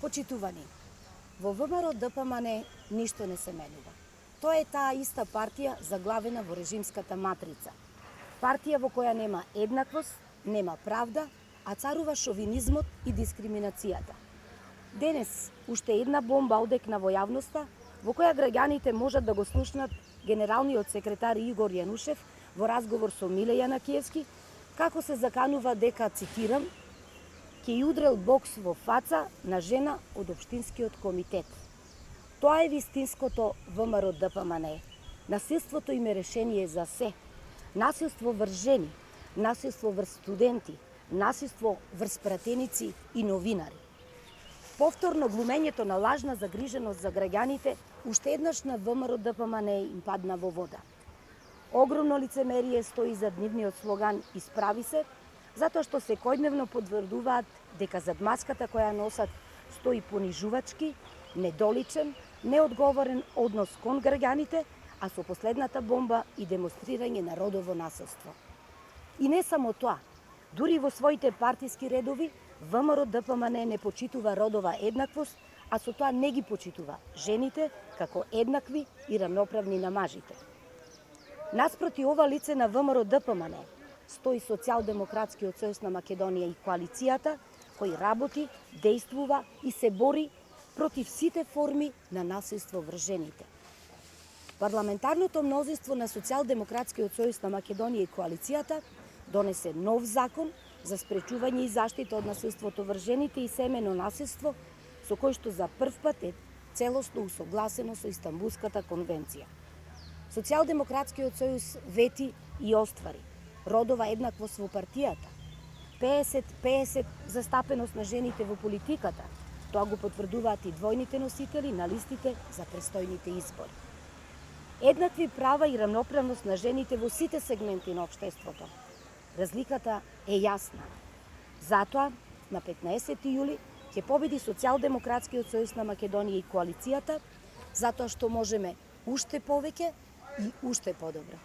Почитувани, во ВМРО ДПМН ништо не се менува. Тоа е таа иста партија заглавена во режимската матрица. Партија во која нема еднаквост, нема правда, а царува шовинизмот и дискриминацијата. Денес уште една бомба одекна во јавноста, во која граѓаните можат да го слушнат генералниот секретар Игор Јанушев во разговор со Миле Јанакиевски, како се заканува дека, цитирам, ќе ја удрел бокс во фаца на жена од Општинскиот комитет. Тоа е вистинското ВМРО ДПМН. Насилството им е решение за се. Насилство врз жени, насилство врз студенти, насилство врз пратеници и новинари. Повторно глумењето на лажна загриженост за граѓаните уште еднаш на ВМРО ДПМН им падна во вода. Огромно лицемерие стои зад нивниот слоган "Исправи се", затоа што секојдневно потврдуваат дека зад маската која носат стои понижувачки, недоличен, неодговорен однос кон граѓаните, а со последната бомба и демонстрирање на родово насилство. И не само тоа, дури во своите партиски редови, ВМРО ДПМН не почитува родова еднаквост, а со тоа не ги почитува жените како еднакви и рамноправни на мажите. Наспроти ова лице на ВМРО ДПМН стои Социјалдемократскиот сојуз на Македонија и коалицијата, кој работи, действува и се бори против сите форми на насилство врз жените. Парламентарното мнозинство на Социјалдемократскиот сојуз на Македонија и коалицијата донесе нов закон за спречување и заштита од насилството врз жените и семено насилство, со кој што за прв пат е целосно усогласено со Истанбулската конвенција. Социјалдемократскиот сојуз вети и оствари родова еднаквост во партијата, 50-50 застапеност на жените во политиката. Тоа го потврдуваат и двојните носители на листите за престојните избори. Еднакви права и рамноправност на жените во сите сегменти на општеството. Разликата е јасна. Затоа, на 15 јули, ќе победи Социјалдемократскиот сојуз на Македонија и коалицијата, затоа што можеме уште повеќе и уште подобро.